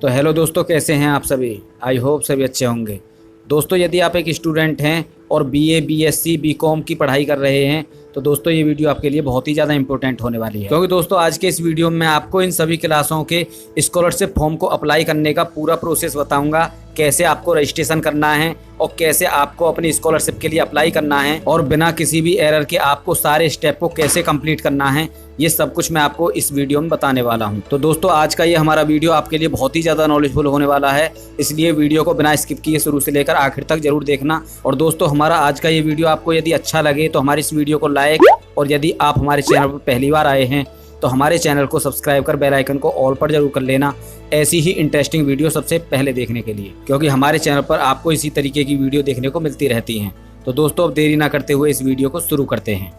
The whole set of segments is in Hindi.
तो हेलो दोस्तों, कैसे हैं आप सभी। आई होप सभी अच्छे होंगे। दोस्तों, यदि आप एक स्टूडेंट हैं और बीए, बीएससी, बीकॉम की पढ़ाई कर रहे हैं तो दोस्तों ये वीडियो आपके लिए बहुत ही ज़्यादा इंपॉर्टेंट होने वाली है, क्योंकि दोस्तों आज के इस वीडियो में आपको इन सभी क्लासों के स्कॉलरशिप फॉर्म को अप्लाई करने का पूरा प्रोसेस बताऊंगा। कैसे आपको रजिस्ट्रेशन करना है और कैसे आपको अपनी स्कॉलरशिप के लिए अप्लाई करना है और बिना किसी भी एरर के आपको सारे स्टेप को कैसे कंप्लीट करना है, ये सब कुछ मैं आपको इस वीडियो में बताने वाला हूं। तो दोस्तों आज का ये हमारा वीडियो आपके लिए बहुत ही ज़्यादा नॉलेजफुल होने वाला है, इसलिए वीडियो को बिना स्किप किए शुरू से लेकर आखिर तक जरूर देखना। और दोस्तों हमारा आज का ये वीडियो आपको यदि अच्छा लगे तो हमारी इस वीडियो को लाइक, और यदि आप हमारे चैनल पर पहली बार आए हैं तो हमारे चैनल को सब्सक्राइब कर बेल आइकन को ऑल पर जरूर कर लेना, ऐसी ही इंटरेस्टिंग वीडियो सबसे पहले देखने के लिए, क्योंकि हमारे चैनल पर आपको इसी तरीके की वीडियो देखने को मिलती रहती हैं। तो दोस्तों अब देरी ना करते हुए इस वीडियो को शुरू करते हैं।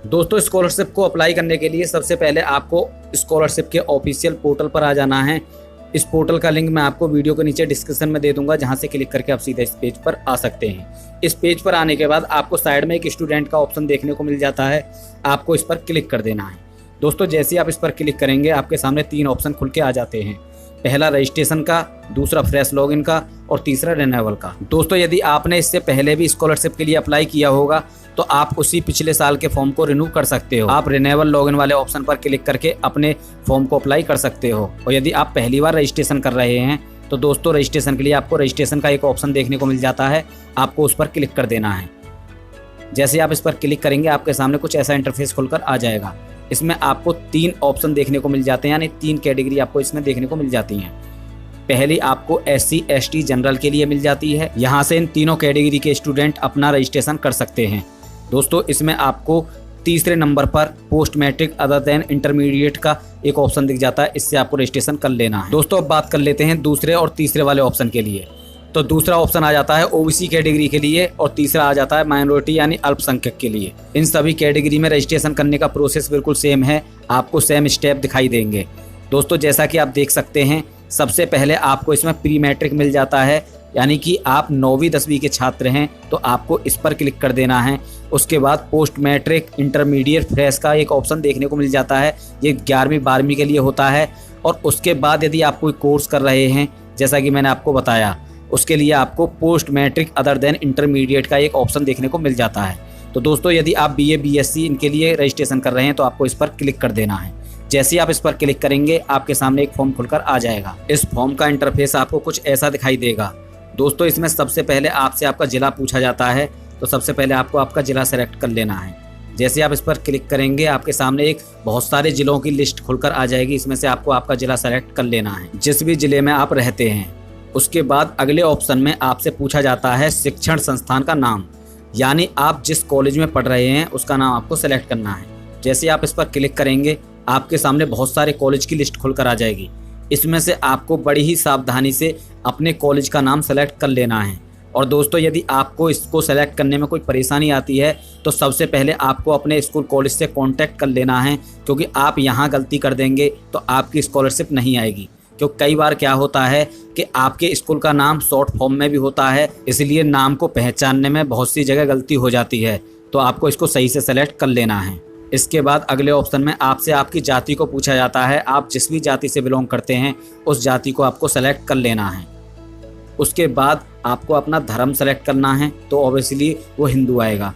दोस्तों स्कॉलरशिप को अप्लाई करने के लिए सबसे पहले आपको स्कॉलरशिप के ऑफिशियल पोर्टल पर आ जाना है। इस पोर्टल का लिंक मैं आपको वीडियो के नीचे डिस्क्रिप्शन में दे दूंगा, जहां से क्लिक करके आप सीधे इस पेज पर आ सकते हैं। इस पेज पर आने के बाद आपको साइड में एक स्टूडेंट का ऑप्शन देखने को मिल जाता है, आपको इस पर क्लिक कर देना है। दोस्तों जैसे ही आप इस पर क्लिक करेंगे आपके सामने 3 ऑप्शन खुल के आ जाते हैं। पहला रजिस्ट्रेशन का, दूसरा फ्रेश लॉगिन का और तीसरा रिन्यूअल का। दोस्तों यदि आपने इससे पहले भी स्कॉलरशिप के लिए अप्लाई किया होगा तो आप उसी पिछले साल के फॉर्म को रिन्यू कर सकते हो। आप रिन्यूअल लॉगिन वाले ऑप्शन पर क्लिक करके अपने फॉर्म को अप्लाई कर सकते हो। और यदि आप पहली बार रजिस्ट्रेशन कर रहे हैं तो दोस्तों रजिस्ट्रेशन के लिए आपको रजिस्ट्रेशन का एक ऑप्शन देखने को मिल जाता है, आपको उस पर क्लिक कर देना है। जैसे आप इस पर क्लिक करेंगे आपके सामने कुछ ऐसा इंटरफेस खुलकर आ जाएगा। इसमें आपको 3 ऑप्शन देखने को मिल जाते हैं, यानी 3 कैटेगरी आपको इसमें देखने को मिल जाती हैं। पहली आपको SC, ST, जनरल के लिए मिल जाती है। यहाँ से इन तीनों कैटेगरी के स्टूडेंट अपना रजिस्ट्रेशन कर सकते हैं। दोस्तों इसमें आपको तीसरे नंबर पर post matric other than intermediate का एक ऑप्शन दिख जाता है, इससे आपको रजिस्ट्रेशन कर लेना है। दोस्तों अब बात कर लेते हैं दूसरे और तीसरे वाले ऑप्शन के लिए। तो दूसरा ऑप्शन आ जाता है OBC कैटेगरी के लिए और तीसरा आ जाता है माइनॉरिटी यानी अल्पसंख्यक के लिए। इन सभी कैटेगरी में रजिस्ट्रेशन करने का प्रोसेस बिल्कुल सेम है, आपको सेम स्टेप दिखाई देंगे। दोस्तों जैसा कि आप देख सकते हैं, सबसे पहले आपको इसमें प्री मैट्रिक मिल जाता है, यानी कि आप 9वीं 10वीं के छात्र हैं तो आपको इस पर क्लिक कर देना है। उसके बाद पोस्ट मैट्रिक, इंटरमीडिएट, फ्रेश का एक ऑप्शन देखने को मिल जाता है, ये 11वीं 12वीं के लिए होता है। और उसके बाद यदि आप कोई कोर्स कर रहे हैं, जैसा कि मैंने आपको बताया, उसके लिए आपको post matric other than intermediate का एक ऑप्शन देखने को मिल जाता है। तो दोस्तों यदि आप BA, BSc इनके लिए रजिस्ट्रेशन कर रहे हैं तो आपको इस पर क्लिक कर देना है। जैसे ही आप इस पर क्लिक करेंगे आपके सामने एक फॉर्म खुलकर आ जाएगा। इस फॉर्म का इंटरफेस आपको कुछ ऐसा दिखाई देगा। दोस्तों इसमें सबसे पहले आपसे आपका जिला पूछा जाता है, तो सबसे पहले आपको आपका जिला सेलेक्ट कर लेना है। जैसे आप इस पर क्लिक करेंगे आपके सामने एक बहुत सारे जिलों की लिस्ट खुलकर आ जाएगी, इसमें से आपको आपका जिला सेलेक्ट कर लेना है, जिस भी जिले में आप रहते हैं। उसके बाद अगले ऑप्शन में आपसे पूछा जाता है शिक्षण संस्थान का नाम, यानी आप जिस कॉलेज में पढ़ रहे हैं उसका नाम आपको सेलेक्ट करना है। जैसे आप इस पर क्लिक करेंगे आपके सामने बहुत सारे कॉलेज की लिस्ट खुलकर आ जाएगी, इसमें से आपको बड़ी ही सावधानी से अपने कॉलेज का नाम सेलेक्ट कर लेना है। और दोस्तों यदि आपको इसको सेलेक्ट करने में कोई परेशानी आती है तो सबसे पहले आपको अपने स्कूल कॉलेज से कांटेक्ट कर लेना है, क्योंकि आप यहाँ गलती कर देंगे तो आपकी स्कॉलरशिप नहीं आएगी। क्योंकि कई बार क्या होता है कि आपके स्कूल का नाम शॉर्ट फॉर्म में भी होता है, इसलिए नाम को पहचानने में बहुत सी जगह गलती हो जाती है, तो आपको इसको सही से सेलेक्ट कर लेना है। इसके बाद अगले ऑप्शन में आपसे आपकी जाति को पूछा जाता है, आप जिस भी जाति से बिलोंग करते हैं उस जाति को आपको सेलेक्ट कर लेना है। उसके बाद आपको अपना धर्म सेलेक्ट करना है, तो ऑब्वियसली वो हिंदू आएगा।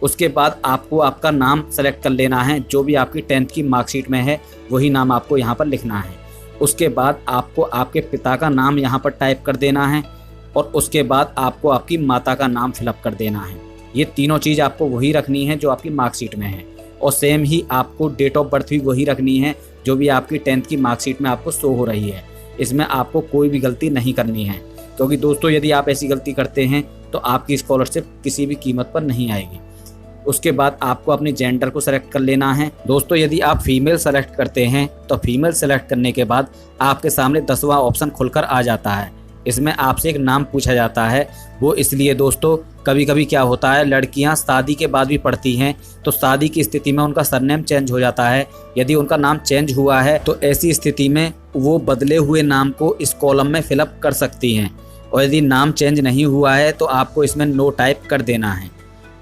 उसके बाद आपको आपका नाम सेलेक्ट कर लेना है, जो भी आपकी 10th की मार्कशीट में है वही नाम आपको यहाँ पर लिखना है। उसके बाद आपको आपके पिता का नाम यहाँ पर टाइप कर देना है और उसके बाद आपको आपकी माता का नाम फिलअप कर देना है। ये तीनों चीज़ आपको वही रखनी है जो आपकी मार्कशीट में है, और सेम ही आपको डेट ऑफ बर्थ भी वही रखनी है जो भी आपकी 10th की मार्कशीट में आपको शो हो रही है। इसमें आपको कोई भी गलती नहीं करनी है, क्योंकि दोस्तों यदि आप ऐसी गलती करते हैं तो आपकी स्कॉलरशिप किसी भी कीमत पर नहीं आएगी। उसके बाद आपको अपने जेंडर को सेलेक्ट कर लेना है। दोस्तों यदि आप फीमेल सेलेक्ट करते हैं तो फीमेल सेलेक्ट करने के बाद आपके सामने 10वां ऑप्शन खुलकर आ जाता है। इसमें आपसे एक नाम पूछा जाता है, वो इसलिए दोस्तों कभी कभी क्या होता है, लड़कियां शादी के बाद भी पढ़ती हैं तो शादी की स्थिति में उनका सरनेम चेंज हो जाता है। यदि उनका नाम चेंज हुआ है तो ऐसी स्थिति में वो बदले हुए नाम को इस कॉलम में फिलअप कर सकती हैं, और यदि नाम चेंज नहीं हुआ है तो आपको इसमें नो टाइप कर देना है।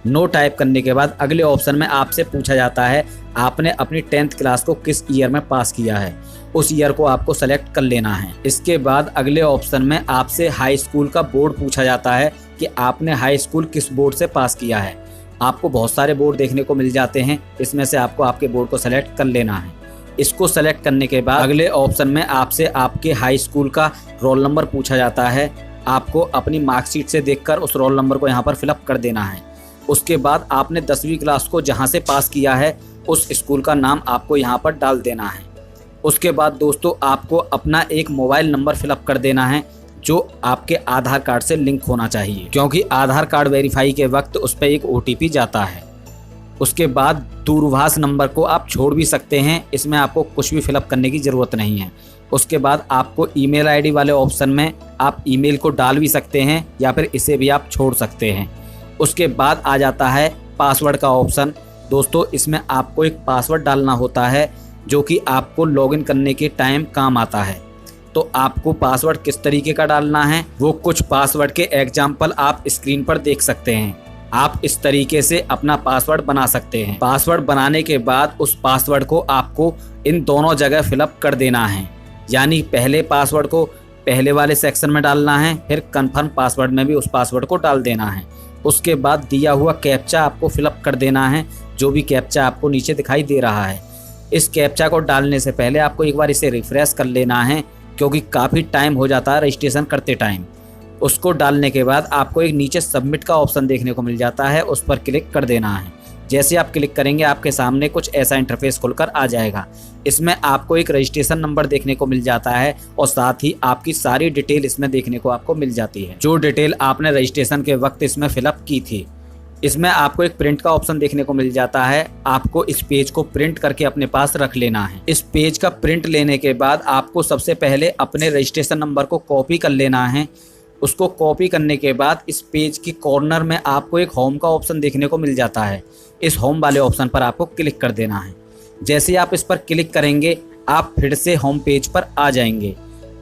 नो टाइप करने के बाद अगले ऑप्शन में आपसे पूछा जाता है आपने अपनी 10th क्लास को किस ईयर में पास किया है। उस ईयर को आपको सेलेक्ट कर लेना है। इसके बाद अगले ऑप्शन में आपसे हाई स्कूल का बोर्ड पूछा जाता है कि आपने हाई स्कूल किस बोर्ड से पास किया है। आपको बहुत सारे बोर्ड देखने को मिल जाते हैं, इसमें से आपको आपके बोर्ड को सेलेक्ट कर लेना है। इसको सेलेक्ट करने के बाद अगले ऑप्शन में आपसे आपके हाई स्कूल का रोल नंबर पूछा जाता है। आपको अपनी मार्कशीट से देखकर उस रोल नंबर को यहाँ पर फिलअप कर देना है। उसके बाद आपने 10वीं क्लास को जहाँ से पास किया है उस स्कूल का नाम आपको यहाँ पर डाल देना है। उसके बाद दोस्तों आपको अपना एक मोबाइल नंबर फिलअप कर देना है जो आपके आधार कार्ड से लिंक होना चाहिए, क्योंकि आधार कार्ड वेरीफाई के वक्त उस पर एक OTP जाता है। उसके बाद दूरभाष नंबर को आप छोड़ भी सकते हैं, इसमें आपको कुछ भी फिलअप करने की ज़रूरत नहीं है। उसके बाद आपको ईमेल आईडी वाले ऑप्शन में आप ईमेल को डाल भी सकते हैं या फिर इसे भी आप छोड़ सकते हैं। उसके बाद आ जाता है पासवर्ड का ऑप्शन। दोस्तों इसमें आपको एक पासवर्ड डालना होता है जो कि आपको लॉगिन करने के टाइम काम आता है। तो आपको पासवर्ड किस तरीके का डालना है वो कुछ पासवर्ड के एग्जाम्पल आप स्क्रीन पर देख सकते हैं। आप इस तरीके से अपना पासवर्ड बना सकते हैं। पासवर्ड बनाने के बाद उस पासवर्ड को आपको इन दोनों जगह फिलअप कर देना है, यानी पहले पासवर्ड को पहले वाले सेक्शन में डालना है, फिर कन्फर्म पासवर्ड में भी उस पासवर्ड को डाल देना है। उसके बाद दिया हुआ कैप्चा आपको फिलअप कर देना है, जो भी कैप्चा आपको नीचे दिखाई दे रहा है। इस कैप्चा को डालने से पहले आपको एक बार इसे रिफ्रेश कर लेना है, क्योंकि काफ़ी टाइम हो जाता है रजिस्ट्रेशन करते टाइम। उसको डालने के बाद आपको एक नीचे सबमिट का ऑप्शन देखने को मिल जाता है, उस पर क्लिक कर देना है। जैसे आप क्लिक करेंगे आपके सामने कुछ ऐसा इंटरफेस खुलकर आ जाएगा। इसमें आपको एक रजिस्ट्रेशन नंबर देखने को मिल जाता है और साथ ही आपकी सारी डिटेल इसमें देखने को आपको मिल जाती है, जो डिटेल आपने रजिस्ट्रेशन के वक्त इसमें फिलअप की थी। इसमें आपको एक प्रिंट का ऑप्शन देखने को मिल जाता है। आपको इस पेज को प्रिंट करके अपने पास रख लेना है। इस पेज का प्रिंट लेने के बाद आपको सबसे पहले अपने रजिस्ट्रेशन नंबर को कॉपी कर लेना है। उसको कॉपी करने के बाद इस पेज की कॉर्नर में आपको एक होम का ऑप्शन देखने को मिल जाता है। इस होम वाले ऑप्शन पर आपको क्लिक कर देना है। जैसे आप इस पर क्लिक करेंगे आप फिर से होम पेज पर आ जाएंगे।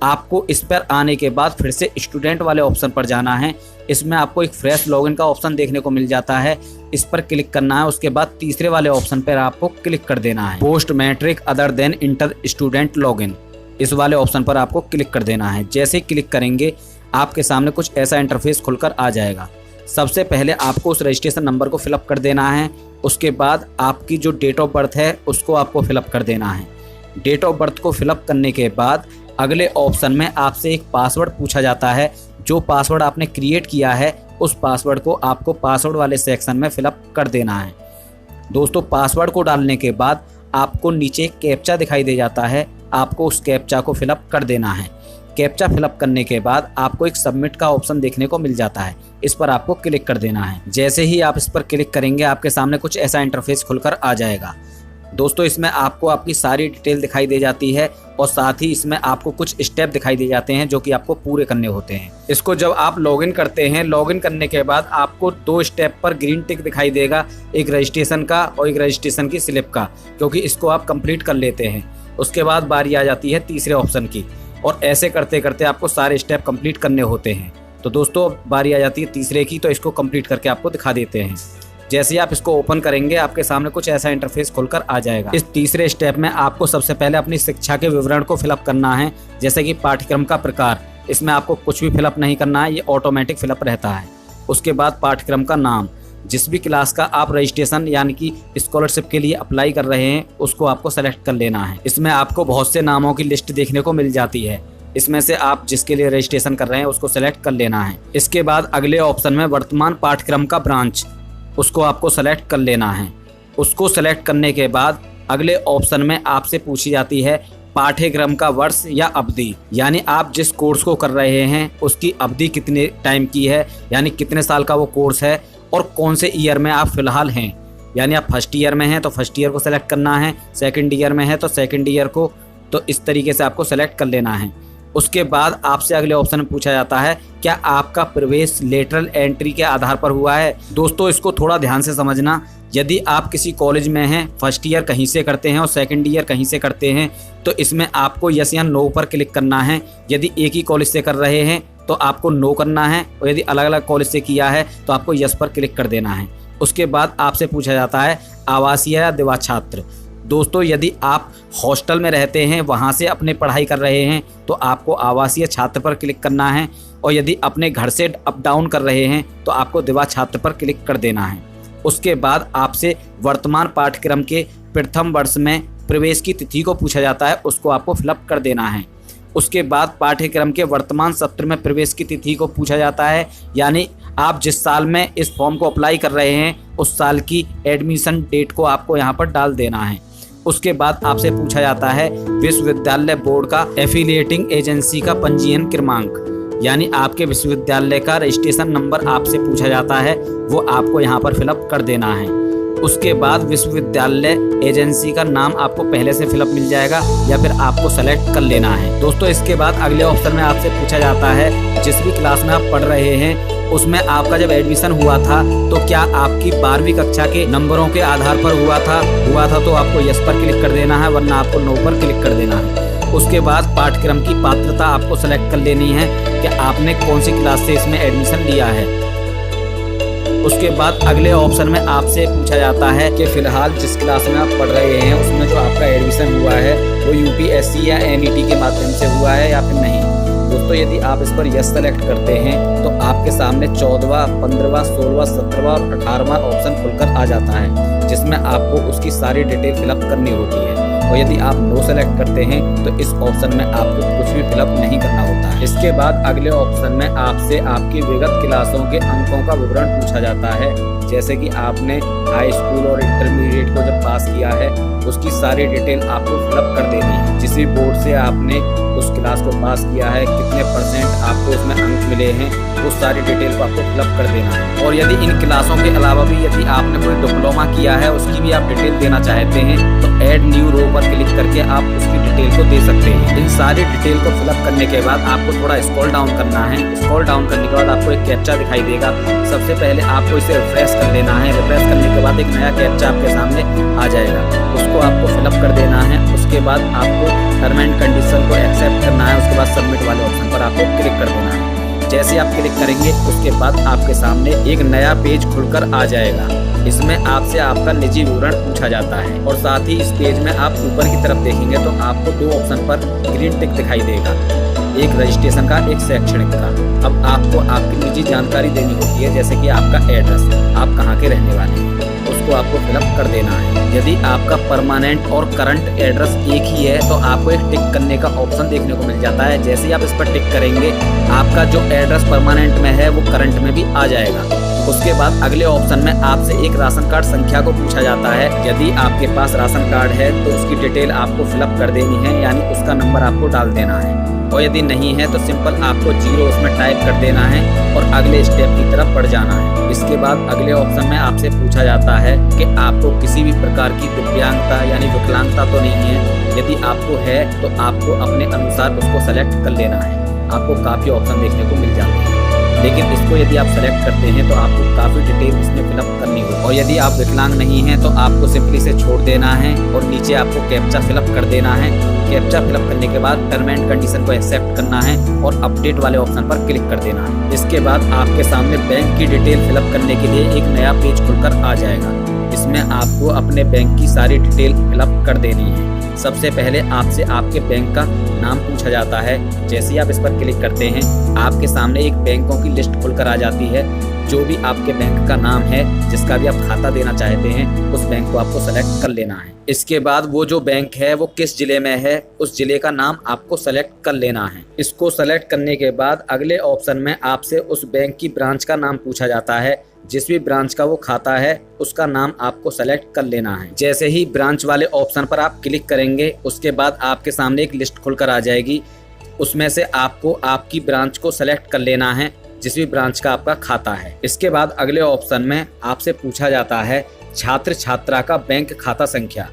आपको इस पर आने के बाद फिर से स्टूडेंट वाले ऑप्शन पर जाना है। इसमें आपको एक फ्रेश लॉगिन का ऑप्शन देखने को मिल जाता है, इस पर क्लिक करना है। उसके बाद तीसरे वाले ऑप्शन पर आपको क्लिक कर देना है, post matric other than inter student login. इस वाले ऑप्शन पर आपको क्लिक कर देना है। जैसे ही क्लिक करेंगे आपके सामने कुछ ऐसा इंटरफेस खुलकर आ जाएगा। सबसे पहले आपको उस रजिस्ट्रेशन नंबर को फिलअप कर देना है। उसके बाद आपकी जो डेट ऑफ बर्थ है उसको आपको फिलअप कर देना है। डेट ऑफ बर्थ को फिलअप करने के बाद अगले ऑप्शन में आपसे एक पासवर्ड पूछा जाता है। जो पासवर्ड आपने क्रिएट किया है उस पासवर्ड को आपको पासवर्ड वाले सेक्शन में फिलअप कर देना है। दोस्तों पासवर्ड को डालने के बाद आपको नीचे कैप्चा दिखाई दे जाता है, आपको उस कैप्चा को फिलअप कर देना है। कैप्चा फिलअप करने के बाद आपको एक सबमिट का ऑप्शन देखने को मिल जाता है, इस पर आपको क्लिक कर देना है। जैसे ही आप इस पर क्लिक करेंगे आपके सामने कुछ ऐसा इंटरफेस खुलकर आ जाएगा। दोस्तों इसमें आपको आपकी सारी डिटेल दिखाई दे जाती है और साथ ही इसमें आपको कुछ स्टेप दिखाई दे जाते हैं जो कि आपको पूरे करने होते हैं। इसको जब आप लॉगिन करते हैं, लॉगिन करने के बाद आपको 2 स्टेप पर ग्रीन टिक दिखाई देगा, एक रजिस्ट्रेशन का और एक रजिस्ट्रेशन की स्लिप का, क्योंकि इसको आप कंप्लीट कर लेते हैं। उसके बाद बारी आ जाती है तीसरे ऑप्शन की और ऐसे करते करते आपको सारे स्टेप कंप्लीट करने होते हैं। तो दोस्तों बारी आ जाती है तीसरे की, तो इसको कंप्लीट करके आपको दिखा देते हैं। जैसे ही आप इसको ओपन करेंगे आपके सामने कुछ ऐसा इंटरफेस खुलकर आ जाएगा। इस तीसरे स्टेप में आपको सबसे पहले अपनी शिक्षा के विवरण को फिलअप करना है, जैसे कि पाठ्यक्रम का प्रकार। इसमें आपको कुछ भी फिलअप नहीं करना है, ये ऑटोमेटिक फिलअप रहता है। उसके बाद पाठ्यक्रम का नाम, जिस भी क्लास का आप रजिस्ट्रेशन यानी कि स्कॉलरशिप के लिए अप्लाई कर रहे हैं उसको आपको सेलेक्ट कर लेना है। इसमें आपको बहुत से नामों की लिस्ट देखने को मिल जाती है, इसमें से आप जिसके लिए रजिस्ट्रेशन कर रहे हैं उसको सेलेक्ट कर लेना है। इसके बाद अगले ऑप्शन में वर्तमान पाठ्यक्रम का ब्रांच, उसको आपको सेलेक्ट कर लेना है। उसको सेलेक्ट करने के बाद अगले ऑप्शन में आपसे पूछी जाती है पाठ्यक्रम का वर्ष या अवधि, यानी आप जिस कोर्स को कर रहे हैं उसकी अवधि कितने टाइम की है, यानी कितने साल का वो कोर्स है और कौन से ईयर में आप फिलहाल हैं। यानी आप फर्स्ट ईयर में हैं तो फर्स्ट ईयर को सेलेक्ट करना है, सेकंड ईयर में है तो सेकंड ईयर को, तो इस तरीके से आपको सेलेक्ट कर लेना है। उसके बाद आपसे अगले ऑप्शन में पूछा जाता है क्या आपका प्रवेश लेटरल एंट्री के आधार पर हुआ है। दोस्तों इसको थोड़ा ध्यान से समझना, यदि आप किसी कॉलेज में हैं, फर्स्ट ईयर कहीं से करते हैं और सेकंड ईयर कहीं से करते हैं, तो इसमें आपको यस या नो पर क्लिक करना है। यदि एक ही कॉलेज से कर रहे हैं तो आपको नो करना है और यदि अलग अलग कॉलेज से किया है तो आपको यस पर क्लिक कर देना है। उसके बाद आपसे पूछा जाता है आवासीय या दिवा छात्र। दोस्तों यदि आप हॉस्टल में रहते हैं, वहाँ से अपने पढ़ाई कर रहे हैं, तो आपको आवासीय छात्र पर क्लिक करना है। और यदि अपने घर से अप डाउन कर रहे हैं तो आपको दिवा छात्र पर क्लिक कर देना है। उसके बाद आपसे वर्तमान पाठ्यक्रम के प्रथम वर्ष में प्रवेश की तिथि को पूछा जाता है, उसको आपको फिलअप कर देना है। उसके बाद पाठ्यक्रम के वर्तमान सत्र में प्रवेश की तिथि को पूछा जाता है, यानी आप जिस साल में इस फॉर्म को अप्लाई कर रहे हैं उस साल की एडमिशन डेट को आपको यहाँ पर डाल देना है। उसके बाद आपसे पूछा जाता है विश्वविद्यालय बोर्ड का एफिलिएटिंग एजेंसी का पंजीयन क्रमांक, यानी आपके विश्वविद्यालय का रजिस्ट्रेशन नंबर आपसे पूछा जाता है, वो आपको यहाँ पर फिलअप कर देना है। उसके बाद विश्वविद्यालय एजेंसी का नाम आपको पहले से फिलअप मिल जाएगा या फिर आपको सेलेक्ट कर लेना है। दोस्तों इसके बाद अगले ऑप्शन में आपसे पूछा जाता है जिस भी क्लास में आप पढ़ रहे हैं उसमें आपका जब एडमिशन हुआ था तो क्या आपकी 12वीं कक्षा के नंबरों के आधार पर हुआ था तो आपको यस पर क्लिक कर देना है, वरना आपको नो पर क्लिक कर देना है। उसके बाद पाठ्यक्रम की पात्रता आपको सेलेक्ट कर लेनी है कि आपने कौन सी क्लास से इसमें एडमिशन लिया है। उसके बाद अगले ऑप्शन में आपसे पूछा जाता है कि फिलहाल जिस क्लास में आप पढ़ रहे हैं उसमें जो आपका एडमिशन हुआ है वो यूपीएससी या एनईटी के माध्यम से हुआ है या फिर नहीं। दोस्तों यदि आप इस पर यस सेलेक्ट करते हैं तो आपके सामने 14वां, 15वां, 16वां, 17वां और 18वां ऑप्शन खुलकर आ जाता है, जिसमें आपको उसकी सारी डिटेल फिलअप करनी होती है। और यदि आप नो सेलेक्ट करते हैं तो इस ऑप्शन में आपको कुछ भी फिलअप नहीं करना होता है। इसके बाद अगले ऑप्शन में आपसे आपकी विगत क्लासों के अंकों का विवरण पूछा जाता है, जैसे कि आपने हाई स्कूल और इंटरमीडिएट को जब पास किया है उसकी सारी डिटेल आपको फिलअप कर देनी है। जिस भी बोर्ड से आपने उस क्लास को पास किया है, कितने % आपको उसमें अंक मिले हैं, वो सारी डिटेल को आपको फिलअप कर देना है। और यदि इन क्लासों के अलावा भी यदि आपने कोई डिप्लोमा किया है उसकी भी आप डिटेल देना चाहते हैं तो ऐड न्यू रो पर क्लिक करके आप उसकी डिटेल को दे सकते हैं। इन सारी डिटेल को फिलअप करने के बाद आपको थोड़ा स्क्रॉल डाउन करना है। स्क्रॉल डाउन करने के बाद आपको एक कैप्चा दिखाई देगा। सबसे पहले आपको इसे रिफ्रेश कर देना है। रिफ्रेश करने के बाद एक नया कैप्चा आपके सामने आ जाएगा, उसको आपको फिलअप कर देना है। उसके बाद आपको टर्म एंड कंडीशन को एक्सेप्ट करना है। उसके बाद सबमिट वाले ऑप्शन पर आपको क्लिक कर देना है। जैसे आप क्लिक करेंगे उसके बाद आपके सामने एक नया पेज खुलकर आ जाएगा। इसमें आपसे आपका निजी विवरण पूछा जाता है और साथ ही इस पेज में आप ऊपर की तरफ देखेंगे तो आपको 2 ऑप्शन पर ग्रीन टिक दिखाई देगा, एक रजिस्ट्रेशन का, एक शैक्षणिक का। अब आपको आपकी निजी जानकारी देनी होती है, जैसे कि आपका एड्रेस, आप कहाँ के रहने वाले हैं, उसको आपको फिलअप कर देना है। यदि आपका परमानेंट और करंट एड्रेस एक ही है तो आपको एक टिक करने का ऑप्शन देखने को मिल जाता है। जैसे ही आप इस पर टिक करेंगे आपका जो एड्रेस परमानेंट में है वो करंट में भी आ जाएगा। उसके बाद अगले ऑप्शन में आपसे एक राशन कार्ड संख्या को पूछा जाता है। यदि आपके पास राशन कार्ड है तो उसकी डिटेल आपको फिलअप कर देनी है, यानी उसका नंबर आपको डाल देना है। और यदि नहीं है तो सिंपल आपको 0 उसमें टाइप कर देना है और अगले स्टेप की तरफ बढ़ जाना है। इसके बाद अगले ऑप्शन में आपसे पूछा जाता है कि आपको किसी भी प्रकार की दिव्यांगता यानी विकलांगता तो नहीं है। यदि आपको है तो आपको अपने अनुसार उसको सेलेक्ट कर लेना है। आपको काफ़ी ऑप्शन देखने को मिल जाते हैं, लेकिन इसको यदि आप सेलेक्ट करते हैं तो आपको काफ़ी डिटेल इसमें फिलअप करनी होगी। और यदि आप विकलांग नहीं हैं तो आपको सिंपली इसे छोड़ देना है और नीचे आपको कैप्चा फिलअप कर देना है। कैप्चा फिलअप करने के बाद टर्म एंड कंडीशन को एक्सेप्ट करना है और अपडेट वाले ऑप्शन पर क्लिक कर देना है। इसके बाद आपके सामने बैंक की डिटेल फिलअप करने के लिए एक नया पेज खुलकर आ जाएगा। इसमें आपको अपने बैंक की सारी डिटेल फिलअप कर देनी है। सबसे पहले आपसे आपके बैंक का नाम पूछा जाता है। जैसे ही आप इस पर क्लिक करते हैं आपके सामने एक बैंकों की लिस्ट खुलकर आ जाती है। जो भी आपके बैंक का नाम है, जिसका भी आप खाता देना चाहते हैं, उस बैंक को आपको सेलेक्ट कर लेना है। इसके बाद वो जो बैंक है वो किस जिले में है, उस जिले का नाम आपको सेलेक्ट कर लेना है। इसको सेलेक्ट करने के बाद अगले ऑप्शन में आपसे उस बैंक की ब्रांच का नाम पूछा जाता है। जिस भी ब्रांच का वो खाता है उसका नाम आपको सेलेक्ट कर लेना है। जैसे ही ब्रांच वाले ऑप्शन पर आप क्लिक करेंगे उसके बाद आपके सामने एक लिस्ट खुलकर आ जाएगी। उसमें से आपको आपकी ब्रांच को सेलेक्ट कर लेना है, जिस भी ब्रांच का आपका खाता है। इसके बाद अगले ऑप्शन में आपसे पूछा जाता है छात्र छात्रा का बैंक खाता संख्या।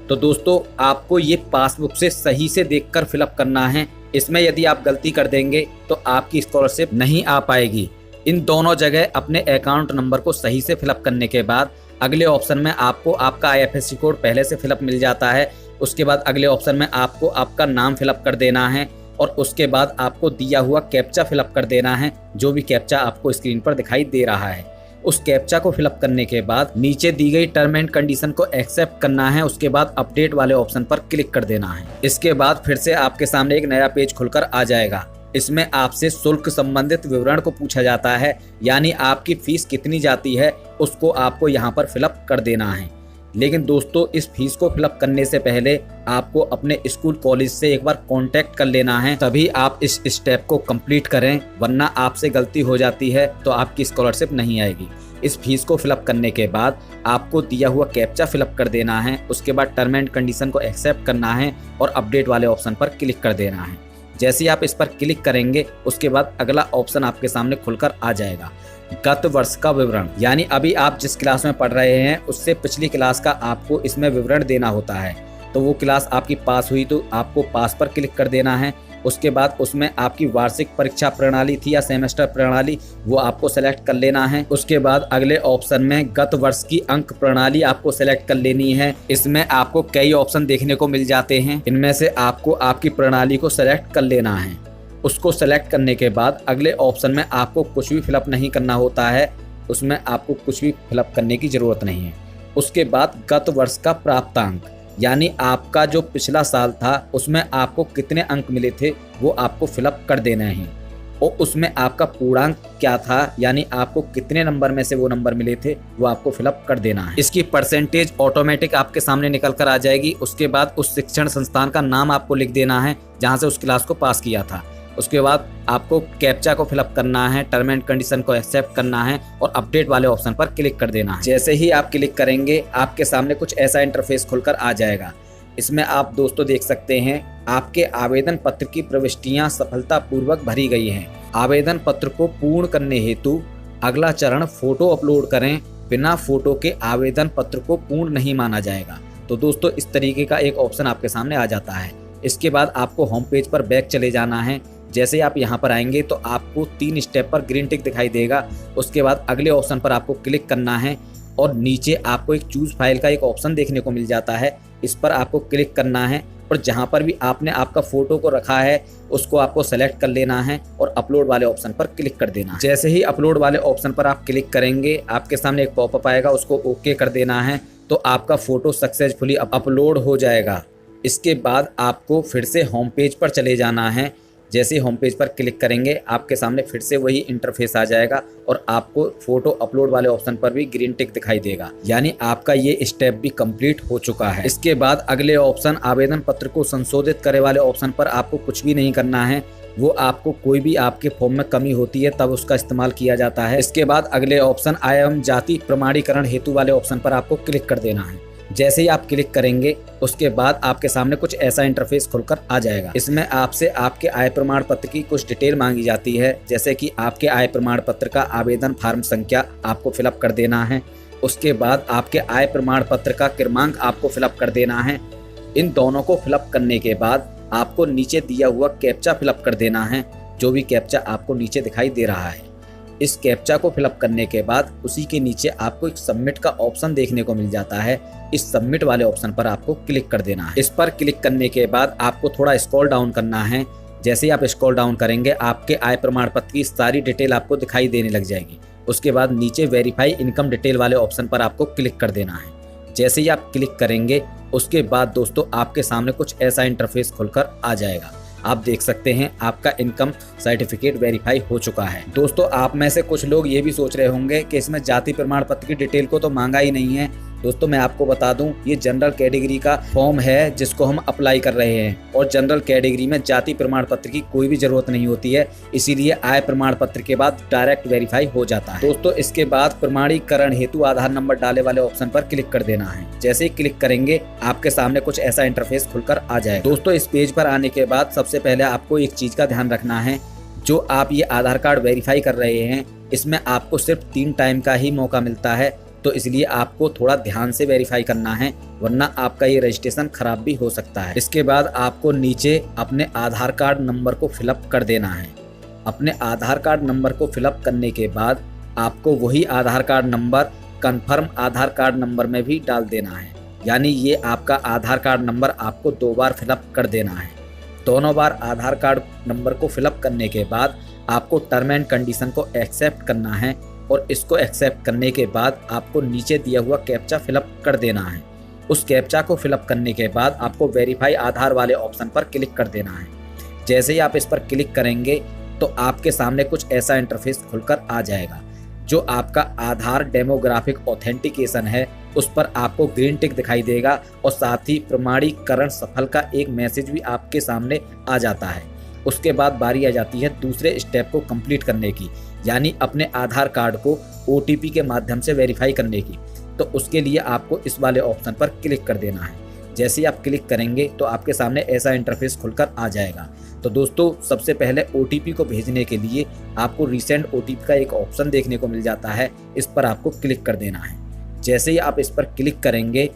तो दोस्तों आपको ये पासबुक से सही से देखकर फिलअप करना है। इसमें यदि आप गलती कर देंगे तो आपकी स्कॉलरशिप नहीं आ पाएगी। इन दोनों जगह अपने अकाउंट नंबर को सही से फिलअप करने के बाद अगले ऑप्शन में आपको आपका IFSC कोड पहले से फिलअप मिल जाता है। उसके बाद अगले ऑप्शन में आपको आपका नाम फिलअप कर देना है और उसके बाद आपको दिया हुआ कैप्चा फिलअप कर देना है, जो भी कैप्चा आपको स्क्रीन पर दिखाई दे रहा है। उस कैप्चा को फिलअप करने के बाद नीचे दी गई टर्म एंड कंडीशन को एक्सेप्ट करना है। उसके बाद अपडेट वाले ऑप्शन पर क्लिक कर देना है। इसके बाद फिर से आपके सामने एक नया पेज खुलकर आ जाएगा। इसमें आपसे शुल्क संबंधित विवरण को पूछा जाता है, यानी आपकी फीस कितनी जाती है उसको आपको यहाँ पर फिलअप कर देना है। लेकिन दोस्तों, इस फीस को फिलअप करने से पहले आपको अपने स्कूल कॉलेज से एक बार कांटेक्ट कर लेना है, तभी आप इस स्टेप को कंप्लीट करें, वरना आपसे गलती हो जाती है तो आपकी स्कॉलरशिप नहीं आएगी। इस फीस को फिलअप करने के बाद आपको दिया हुआ कैप्चा फिलअप कर देना है। उसके बाद टर्म एंड कंडीशन को एक्सेप्ट करना है और अपडेट वाले ऑप्शन पर क्लिक कर देना है। जैसे ही आप इस पर क्लिक करेंगे उसके बाद अगला ऑप्शन आपके सामने खुलकर आ जाएगा, गत वर्ष का विवरण। यानी अभी आप जिस क्लास में पढ़ रहे हैं उससे पिछली क्लास का आपको इसमें विवरण देना होता है। तो वो क्लास आपकी पास हुई तो आपको पास पर क्लिक कर देना है। उसके बाद उसमें आपकी वार्षिक परीक्षा प्रणाली थी या सेमेस्टर प्रणाली, वो आपको सेलेक्ट कर लेना है। उसके बाद अगले ऑप्शन में गत वर्ष की अंक प्रणाली आपको सेलेक्ट कर लेनी है। इसमें आपको कई ऑप्शन देखने को मिल जाते हैं, इनमें से आपको आपकी प्रणाली को सेलेक्ट कर लेना है। उसको सेलेक्ट करने के बाद अगले ऑप्शन में आपको कुछ भी फिलअप नहीं करना होता है, उसमें आपको कुछ भी फिलअप करने की ज़रूरत नहीं है। उसके बाद गत वर्ष का प्राप्तांक, यानी आपका जो पिछला साल था उसमें आपको कितने अंक मिले थे वो आपको फिलअप कर देना है। और उसमें आपका पूर्णांक क्या था, यानी आपको कितने नंबर में से वो नंबर मिले थे वो आपको फिलअप कर देना है। इसकी परसेंटेज ऑटोमेटिक आपके सामने निकल कर आ जाएगी। उसके बाद उस शिक्षण संस्थान का नाम आपको लिख देना है जहाँ से उस क्लास को पास किया था। उसके बाद आपको कैप्चा को फिलअप करना है, टर्म एंड कंडीशन को एक्सेप्ट करना है और अपडेट वाले ऑप्शन पर क्लिक कर देना है। जैसे ही आप क्लिक करेंगे आपके सामने कुछ ऐसा इंटरफेस खुलकर आ जाएगा। इसमें आप दोस्तों देख सकते हैं आपके आवेदन पत्र की प्रविष्टियां सफलतापूर्वक भरी गई हैं। आवेदन पत्र को पूर्ण करने हेतु अगला चरण फोटो अपलोड करें। बिना फोटो के आवेदन पत्र को पूर्ण नहीं माना जाएगा। तो दोस्तों, इस तरीके का एक ऑप्शन आपके सामने आ जाता है। इसके बाद आपको होम पेज पर बैक चले जाना है। जैसे आप यहाँ पर आएंगे तो आपको 3 स्टेप पर ग्रीन टिक दिखाई देगा। उसके बाद अगले ऑप्शन पर आपको क्लिक करना है और नीचे आपको एक चूज फाइल का एक ऑप्शन देखने को मिल जाता है। इस पर आपको क्लिक करना है और जहाँ पर भी आपने आपका फोटो को रखा है उसको आपको सेलेक्ट कर लेना है और अपलोड वाले ऑप्शन पर क्लिक कर देना है। जैसे ही अपलोड वाले ऑप्शन पर आप क्लिक करेंगे आपके सामने एक पॉपअप आएगा, उसको ओके कर देना है तो आपका फोटो सक्सेसफुली अपलोड हो जाएगा। इसके बाद आपको फिर से होम पेज पर चले जाना है। जैसे ही होम पेज पर क्लिक करेंगे आपके सामने फिर से वही इंटरफेस आ जाएगा और आपको फोटो अपलोड वाले ऑप्शन पर भी ग्रीन टिक दिखाई देगा, यानी आपका ये स्टेप भी कंप्लीट हो चुका है। इसके बाद अगले ऑप्शन आवेदन पत्र को संशोधित करे वाले ऑप्शन पर आपको कुछ भी नहीं करना है। वो आपको कोई भी आपके फॉर्म में कमी होती है तब उसका इस्तेमाल किया जाता है। इसके बाद अगले ऑप्शन आय एवं जाति प्रमाणीकरण हेतु वाले ऑप्शन पर आपको क्लिक कर देना है। जैसे ही आप क्लिक करेंगे उसके बाद आपके सामने कुछ ऐसा इंटरफेस खुलकर आ जाएगा। इसमें आपसे आपके आय प्रमाण पत्र की कुछ डिटेल मांगी जाती है, जैसे कि आपके आय प्रमाण पत्र का आवेदन फॉर्म संख्या आपको फिलअप कर देना है। उसके बाद आपके आय प्रमाण पत्र का क्रमांक आपको फिलअप कर देना है। इन दोनों को फिलअप करने के बाद आपको नीचे दिया हुआ कैप्चा फिलअप कर देना है, जो भी कैप्चा आपको नीचे दिखाई दे रहा है। इस कैप्चा को फिलअप करने के बाद उसी के नीचे आपको एक सबमिट का ऑप्शन देखने को मिल जाता है। इस सबमिट वाले ऑप्शन पर आपको क्लिक कर देना है। इस पर क्लिक करने के बाद आपको थोड़ा स्क्रॉल डाउन करना है। जैसे ही आप स्क्रॉल डाउन करेंगे आपके आय प्रमाण पत्र की सारी डिटेल आपको दिखाई देने लग जाएगी। उसके बाद नीचे वेरीफाई इनकम डिटेल वाले ऑप्शन पर आपको क्लिक कर देना है। जैसे ही आप क्लिक करेंगे उसके बाद दोस्तों आपके सामने कुछ ऐसा इंटरफेस खुलकर आ जाएगा। आप देख सकते हैं आपका इनकम सर्टिफिकेट वेरीफाई हो चुका है। दोस्तों, आप में से कुछ लोग ये भी सोच रहे होंगे कि इसमें जाति प्रमाण पत्र की डिटेल को तो मांगा ही नहीं है। दोस्तों, मैं आपको बता दूं, ये जनरल कैटेगरी का फॉर्म है जिसको हम अप्लाई कर रहे हैं और जनरल कैटेगरी में जाति प्रमाण पत्र की कोई भी जरूरत नहीं होती है, इसीलिए आय प्रमाण पत्र के बाद डायरेक्ट वेरीफाई हो जाता है। दोस्तों, इसके बाद प्रमाणीकरण हेतु आधार नंबर डाले वाले ऑप्शन पर क्लिक कर देना है। जैसे ही क्लिक करेंगे आपके सामने कुछ ऐसा इंटरफेस खुलकर आ जाएगा। दोस्तों, इस पेज पर आने के बाद सबसे पहले आपको एक चीज का ध्यान रखना है, जो आप ये आधार कार्ड वेरीफाई कर रहे हैं इसमें आपको सिर्फ 3 टाइम का ही मौका मिलता है, तो इसलिए आपको थोड़ा ध्यान से वेरीफाई करना है, वरना आपका ये रजिस्ट्रेशन खराब भी हो सकता है। इसके बाद आपको नीचे अपने आधार कार्ड नंबर को फिलअप कर देना है। अपने आधार कार्ड नंबर को फिलअप करने के बाद आपको वही आधार कार्ड नंबर कन्फर्म आधार कार्ड नंबर में भी डाल देना है, यानी ये आपका आधार कार्ड नंबर आपको 2 बार फिलअप कर देना है। दोनों बार आधार कार्ड नंबर को फिलअप करने के बाद आपको टर्म एंड कंडीशन को एक्सेप्ट करना है और इसको एक्सेप्ट करने के बाद आपको नीचे दिया हुआ कैप्चा फिलअप कर देना है। उस कैप्चा को फिलअप करने के बाद आपको वेरीफाई आधार वाले ऑप्शन पर क्लिक कर देना है। जैसे ही आप इस पर क्लिक करेंगे तो आपके सामने कुछ ऐसा इंटरफेस खुलकर आ जाएगा। जो आपका आधार डेमोग्राफिक ऑथेंटिकेशन है उस पर आपको ग्रीन टिक दिखाई देगा और साथ ही प्रमाणीकरण सफल का एक मैसेज भी आपके सामने आ जाता है। उसके बाद बारी आ जाती है दूसरे स्टेप को कंप्लीट करने की, यानी अपने आधार कार्ड को OTP के माध्यम से वेरीफाई करने की। तो उसके लिए आपको इस वाले ऑप्शन पर क्लिक कर देना है। जैसे ही आप क्लिक करेंगे तो आपके सामने ऐसा इंटरफेस खुलकर आ जाएगा। तो दोस्तों सबसे पहले OTP को भेजने के लिए आपको रीसेंट OTP का एक ऑप्शन देखने को मिल जाता है, इस पर आपको क्लिक कर देना है। जैसे ही आप इस पर क्लिक करेंगे,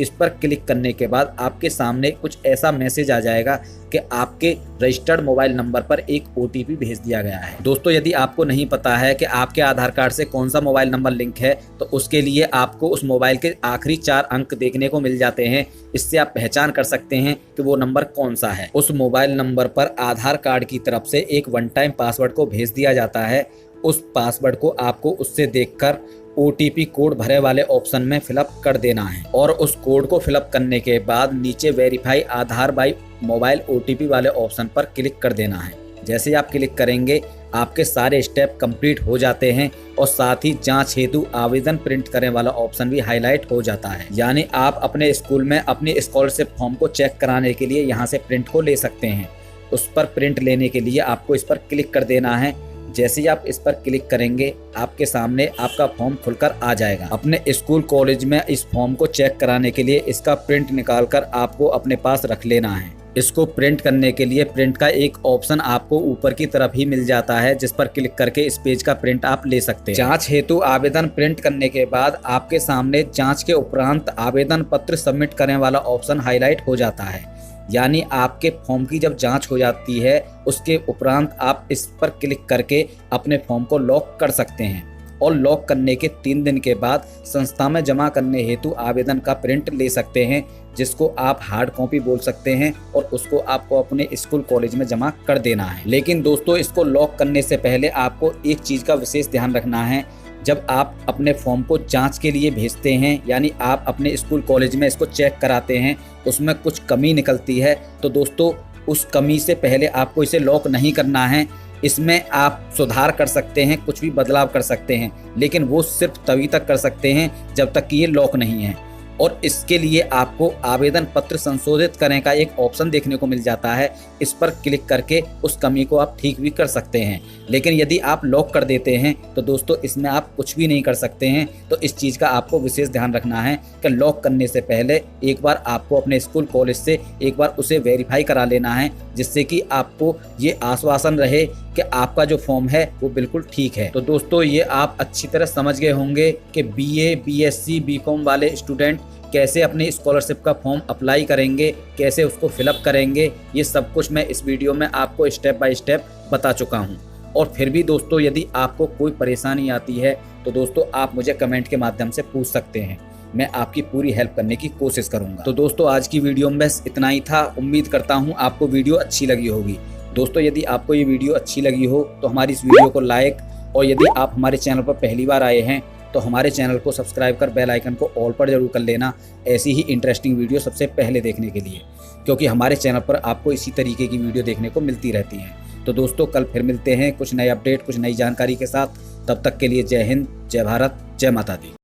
इस पर क्लिक करने के बाद आपके सामने कुछ ऐसा मैसेज आ जाएगा कि आपके रजिस्टर्ड मोबाइल नंबर पर एक OTP भेज दिया गया है। दोस्तों यदि आपको नहीं पता है कि आपके आधार कार्ड से कौन सा मोबाइल नंबर लिंक है तो उसके लिए आपको उस मोबाइल के आखिरी 4 अंक देखने को मिल जाते हैं। इससे आप पहचान कर सकते हैं कि वो नंबर कौन सा है। उस मोबाइल नंबर पर आधार कार्ड की तरफ से एक 1 टाइम पासवर्ड को भेज दिया जाता है। उस पासवर्ड को आपको उससे देखकर OTP कोड भरे वाले ऑप्शन में फिलअप कर देना है और उस कोड को फिलअप करने के बाद नीचे verify Aadhaar by mobile OTP वाले ऑप्शन पर क्लिक कर देना है। जैसे ही आप क्लिक करेंगे आपके सारे स्टेप कंप्लीट हो जाते हैं और साथ ही जांच हेतु आवेदन प्रिंट करने वाला ऑप्शन भी हाईलाइट हो जाता है। यानी आप अपने स्कूल में अपनी स्कॉलरशिप फॉर्म को चेक कराने के लिए यहाँ से प्रिंट को ले सकते हैं। उस पर प्रिंट लेने के लिए आपको इस पर क्लिक कर देना है। जैसे ही आप इस पर क्लिक करेंगे आपके सामने आपका फॉर्म खुलकर आ जाएगा। अपने स्कूल कॉलेज में इस फॉर्म को चेक कराने के लिए इसका प्रिंट निकालकर आपको अपने पास रख लेना है। इसको प्रिंट करने के लिए प्रिंट का एक ऑप्शन आपको ऊपर की तरफ ही मिल जाता है, जिस पर क्लिक करके इस पेज का प्रिंट आप ले सकते हैं। जांच हेतु आवेदन प्रिंट करने के बाद आपके सामने जांच के उपरांत आवेदन पत्र सबमिट करने वाला ऑप्शन हाईलाइट हो जाता है। यानी आपके फॉर्म की जब जांच हो जाती है उसके उपरांत आप इस पर क्लिक करके अपने फॉर्म को लॉक कर सकते हैं और लॉक करने के 3 दिन के बाद संस्था में जमा करने हेतु आवेदन का प्रिंट ले सकते हैं, जिसको आप हार्ड कॉपी बोल सकते हैं और उसको आपको अपने स्कूल कॉलेज में जमा कर देना है। लेकिन दोस्तों इसको लॉक करने से पहले आपको एक चीज़ का विशेष ध्यान रखना है। जब आप अपने फॉर्म को जांच के लिए भेजते हैं, यानी आप अपने स्कूल कॉलेज में इसको चेक कराते हैं, उसमें कुछ कमी निकलती है तो दोस्तों उस कमी से पहले आपको इसे लॉक नहीं करना है। इसमें आप सुधार कर सकते हैं, कुछ भी बदलाव कर सकते हैं, लेकिन वो सिर्फ तभी तक कर सकते हैं जब तक कि ये लॉक नहीं है। और इसके लिए आपको आवेदन पत्र संशोधित करने का एक ऑप्शन देखने को मिल जाता है। इस पर क्लिक करके उस कमी को आप ठीक भी कर सकते हैं। लेकिन यदि आप लॉक कर देते हैं तो दोस्तों इसमें आप कुछ भी नहीं कर सकते हैं। तो इस चीज़ का आपको विशेष ध्यान रखना है कि लॉक करने से पहले एक बार आपको अपने स्कूल कॉलेज से एक बार उसे वेरीफाई करा लेना है, जिससे कि आपको ये आश्वासन रहे कि आपका जो फॉर्म है वो बिल्कुल ठीक है। तो दोस्तों ये आप अच्छी तरह समझ गए होंगे कि BA, BSc, BCom वाले स्टूडेंट कैसे अपनी स्कॉलरशिप का फॉर्म अप्लाई करेंगे, कैसे उसको फिलअप करेंगे। ये सब कुछ मैं इस वीडियो में आपको स्टेप बाय स्टेप बता चुका हूँ। और फिर भी दोस्तों यदि आपको कोई परेशानी आती है तो दोस्तों आप मुझे कमेंट के माध्यम से पूछ सकते हैं, मैं आपकी पूरी हेल्प करने की कोशिश करूँगा। तो दोस्तों आज की वीडियो में बस इतना ही था। उम्मीद करता हूँ आपको वीडियो अच्छी लगी होगी। दोस्तों यदि आपको ये वीडियो अच्छी लगी हो तो हमारी इस वीडियो को लाइक, और यदि आप हमारे चैनल पर पहली बार आए हैं तो हमारे चैनल को सब्सक्राइब कर बेल आइकन को ऑल पर जरूर कर लेना, ऐसी ही इंटरेस्टिंग वीडियो सबसे पहले देखने के लिए, क्योंकि हमारे चैनल पर आपको इसी तरीके की वीडियो देखने को मिलती रहती हैं। तो दोस्तों कल फिर मिलते हैं कुछ नए अपडेट, कुछ नई जानकारी के साथ। तब तक के लिए जय हिंद, जय भारत, जय माता दी।